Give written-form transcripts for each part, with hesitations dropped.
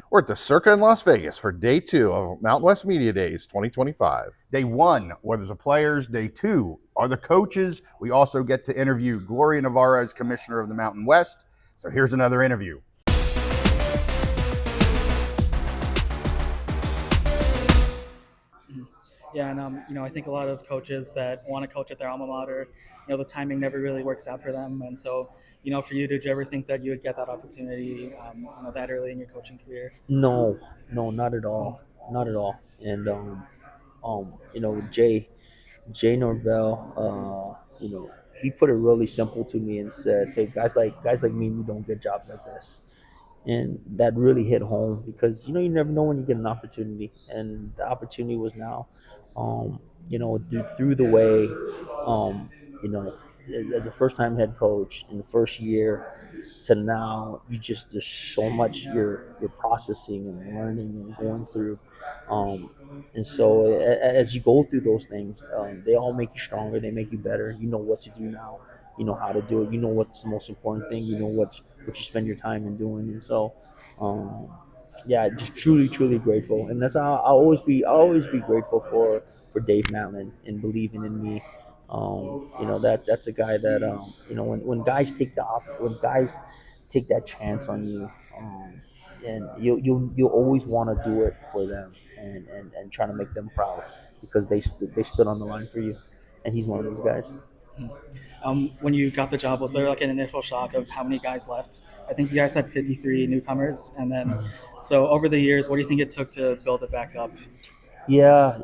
We're at the Circa in Las Vegas for day 2 of MWC Media Days 2025. Day 1 were the players. Day 2 are the coaches. We also get to interview Gloria Navarro as commissioner of the Mountain West. So here's another interview. Yeah, and I think a lot of coaches that want to coach at their alma mater, the timing never really works out for them. And so, for you, did you ever think that you would get that opportunity, that early in your coaching career? No, no, not at all, not at all. And Jay Norvell, he put it really simple to me and said, "Hey, guys like me, you don't get jobs like this." And that really hit home because you never know when you get an opportunity, and the opportunity was now. Through the way, um, you know, as a first time head coach in the first year to now, there's so much you're processing and learning and going through, and so as you go through those things, they all make you stronger. They make you better. You know what to do now. You know how to do it. You know what's the most important thing. You know what you spend your time in doing, and so. Yeah, just truly grateful, and that's how I'll always be grateful for Dave Matlin and believing in me. That's a guy that when guys when guys take that chance on you, and you'll always want to do it for them and trying to make them proud because they stood on the line for you, and he's one of those guys. When you got the job, was there like an initial shock of how many guys left? I think you guys had 53 newcomers, and then so over the years, what do you think it took to build it back up? Yeah,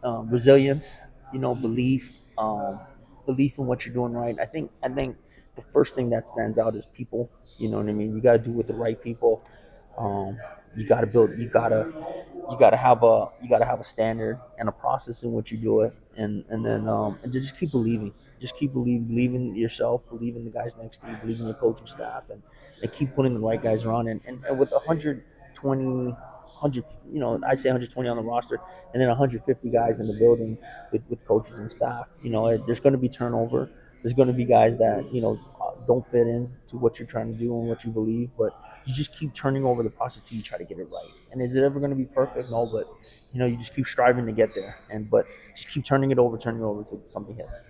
resilience, belief in what you're doing right. I think the first thing that stands out is people. You know what I mean. You got to do with the right people. Um, you got to build. You got to have a standard and a process in which you do it, and then and just keep believing. Just keep believing in yourself, believe in the guys next to you, believe in your coaching staff, and keep putting the right guys around. And with 100, I'd say 120 on the roster, and then 150 guys in the building with coaches and staff. There's going to be turnover. There's going to be guys that don't fit in to what you're trying to do and what you believe, but you just keep turning over the process till you try to get it right. And is it ever going to be perfect? No, but you just keep striving to get there, but just keep turning it over till something hits.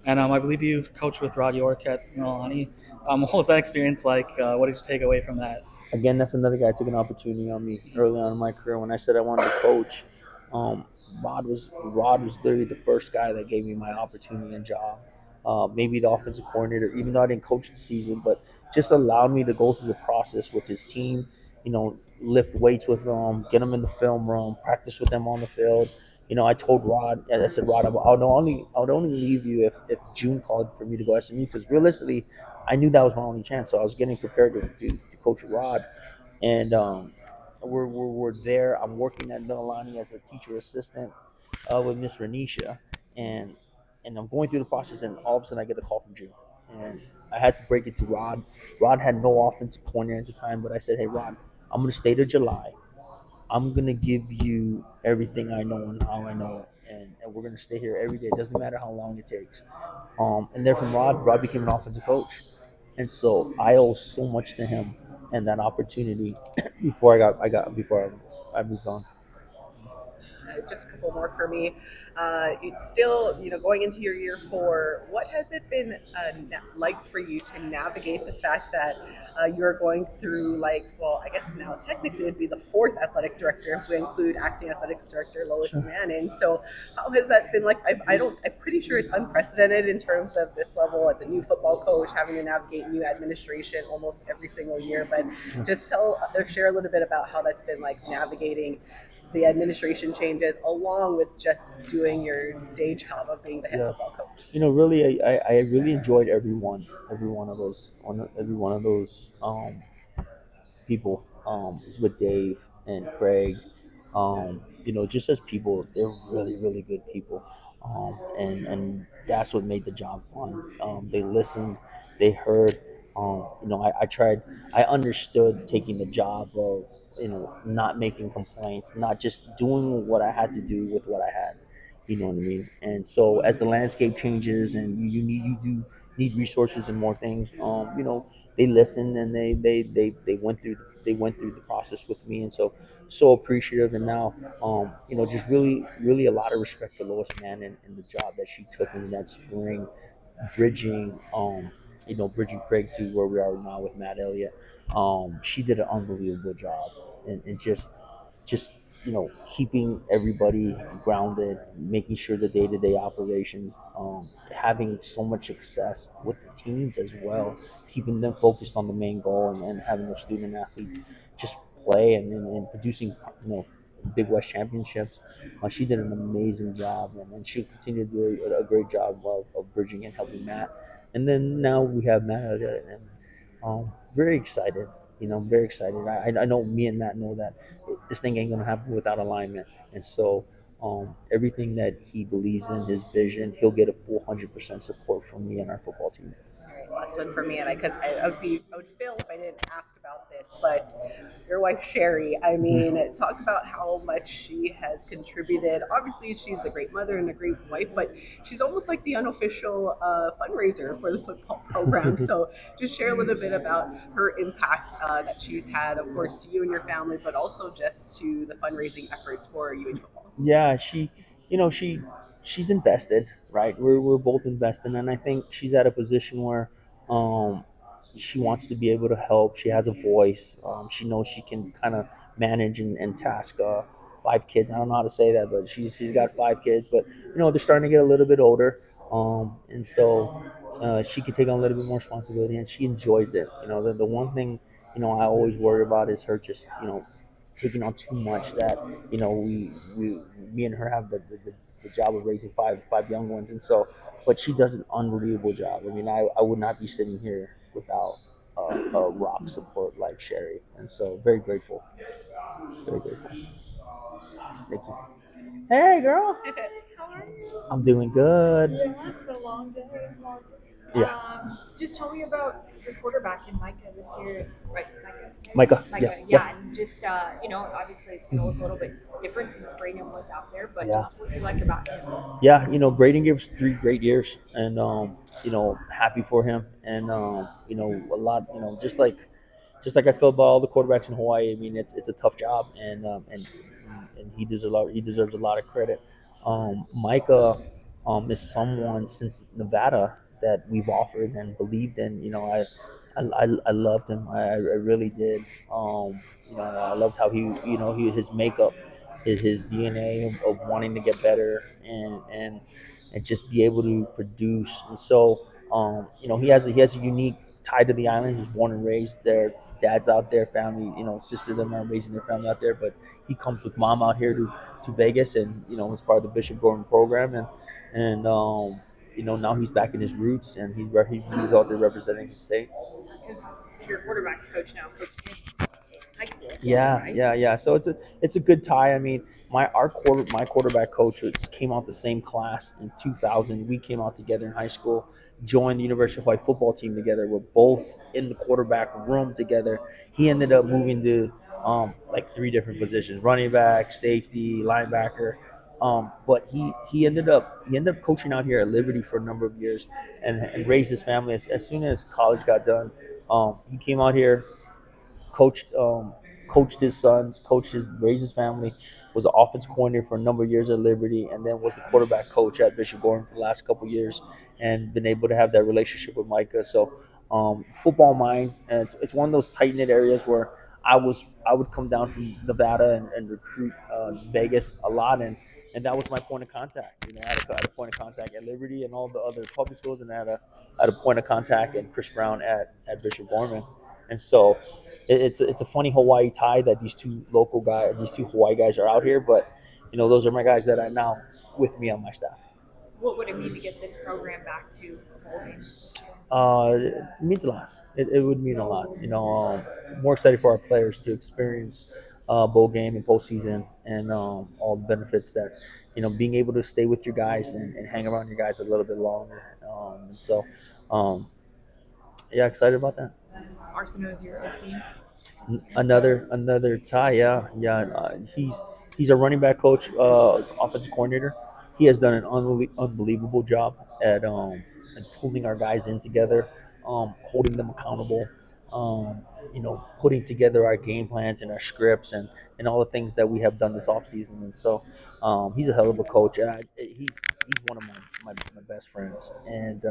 And I believe you coached with Rod York at Milani. What was that experience like? What did you take away from that? Again, that's another guy that took an opportunity on me early on in my career. When I said I wanted to coach, um, Rod was literally the first guy that gave me my opportunity and job. Maybe the offensive coordinator, even though I didn't coach the season, but just allowed me to go through the process with his team. Lift weights with them, get them in the film room, practice with them on the field. I told Rod, I said, Rod, I would only leave you if June called for me to go SMU because realistically, I knew that was my only chance. So I was getting prepared to coach Rod, and we're there. I'm working at Mililani as a teacher assistant with Miss Renisha, and I'm going through the process, and all of a sudden I get a call from June, and I had to break it to Rod. Rod had no offensive coordinator at the time, but I said, hey Rod, I'm going to stay to July. I'm gonna give you everything I know and how I know it, and we're gonna stay here every day. It doesn't matter how long it takes. And then from Rod became an offensive coach, and so I owe so much to him and that opportunity before I moved on. Just a couple more for me. It's still, going into your year 4. What has it been like for you to navigate the fact that you're going through, well, I guess now technically it'd be the 4th athletic director if we include acting athletics director Lois Sure. Manning. So how has that been like? I'm pretty sure it's unprecedented in terms of this level as a new football coach having to navigate new administration almost every single year. But Sure. just share a little bit about how that's been like navigating the administration changes along with just doing your day job of being the head Yeah. football coach. Really, I really enjoyed every one of those people. Is with Dave and Craig. Just as people, they're really good people. And that's what made the job fun. They listened, they heard. I understood taking the job of not making complaints, not just doing what I had to do with what I had. You know what I mean? And so as the landscape changes and you do need resources and more things, they listened and they went through the process with me, and so appreciative. And now, just really a lot of respect for Lois, man, and the job that she took in that spring, bridging bridging Craig to where we are now with Matt Elliott. She did an unbelievable job, and just keeping everybody grounded, making sure the day-to-day operations, having so much success with the teams as well, keeping them focused on the main goal, and having their student athletes just play, and producing Big West championships. She did an amazing job, and she'll continue to do a great job of bridging and helping Matt. And then now we have Matt, and very excited. I'm very excited. I know me and Matt know that this thing ain't gonna happen without alignment. And so, everything that he believes in, his vision, he'll get a full 100% support from me and our football team. All right, last one for me, and because I would fail if I didn't ask about this, but your wife Sherry, I mean, talk about how much she has contributed. Obviously, she's a great mother and a great wife, but she's almost like the unofficial fundraiser for the football program. So, just share a little bit about her impact that she's had, of course, to you and your family, but also just to the fundraising efforts for UH football. Yeah, she's invested, right? We're both invested, and I think she's at a position where um, she wants to be able to help. She has a voice. She knows she can kind of manage and task five kids. I don't know how to say that, but she's got five kids, but they're starting to get a little bit older, and so she can take on a little bit more responsibility, and she enjoys it. The one thing I always worry about is her just taking on too much that we me and her have the job of raising five young ones, and so but she does an unbelievable job. I mean, I would not be sitting here without a rock support like Sherry, and so very grateful, very grateful. Thank you. Hey girl, How are you? I'm doing good. Yeah, it's been a long day. Long day. Yeah. Just tell me about your quarterback in Micah this year. Right, Micah. Micah, Micah, yeah. and just obviously it's gonna look a little bit different since Braden was out there, but Yeah. just what you like about him. Yeah, Braden gives 3 great years, and happy for him, and a lot, just like I feel about all the quarterbacks in Hawaii. I mean, it's a tough job, and he deserves a lot of credit. Micah is someone since Nevada that we've offered and believed in. I loved him. I really did. I loved how his makeup, his DNA of wanting to get better, and just be able to produce. And so, he has a unique tie to the island. He's born and raised there. Dad's out there, family, sister them are raising their family out there. But he comes with mom out here to Vegas, and was part of the Bishop Gordon program, and now he's back in his roots, and he's out there representing his state. Because your quarterback's coach now, Coach Chang, high school. Yeah, Right? yeah. So it's a good tie. I mean, my quarterback coach came out the same class in 2000. We came out together in high school, joined the University of Hawaii football team together. We're both in the quarterback room together. He ended up moving to like 3 different positions: running back, safety, linebacker. But he ended up coaching out here at Liberty for a number of years, and raised his family. As soon as college got done, he came out here, coached coached his sons, raised his family, was an offense coordinator for a number of years at Liberty, and then was the quarterback coach at Bishop Gordon for the last couple of years, and been able to have that relationship with Micah. So, football mind, and it's one of those tight knit areas where I would come down from Nevada and recruit Vegas a lot, and that was my point of contact. I had a point of contact at Liberty and all the other public schools, and I had a point of contact and Chris Brown at Bishop Gorman. And so it's a funny Hawaii tie that these two Hawaii guys are out here, but those are my guys that are now with me on my staff. What would it mean to get this program back to a bowl game this year? It means a lot. It would mean a lot. More excited for our players to experience bowl game and postseason, and all the benefits that being able to stay with your guys and hang around your guys a little bit longer. And so, yeah, excited about that. Arsenault is your OC. Another tie, yeah. He's a running back coach, offensive coordinator. He has done an unbelievable job at pulling our guys in together, holding them accountable. putting together our game plans and our scripts and all the things that we have done this offseason. And so he's a hell of a coach. And he's one of my best friends. And,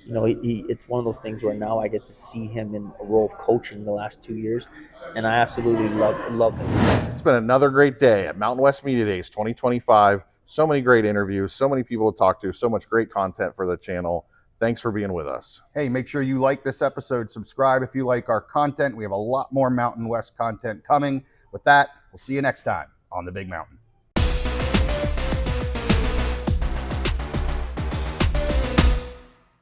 it's one of those things where now I get to see him in a role of coaching the last 2 years. And I absolutely love him. It's been another great day at Mountain West Media Days 2025. So many great interviews, so many people to talk to, so much great content for the channel. Thanks for being with us. Hey, make sure you like this episode, subscribe if you like our content. We have a lot more Mountain West content coming. With that, we'll see you next time on The Big Mountain.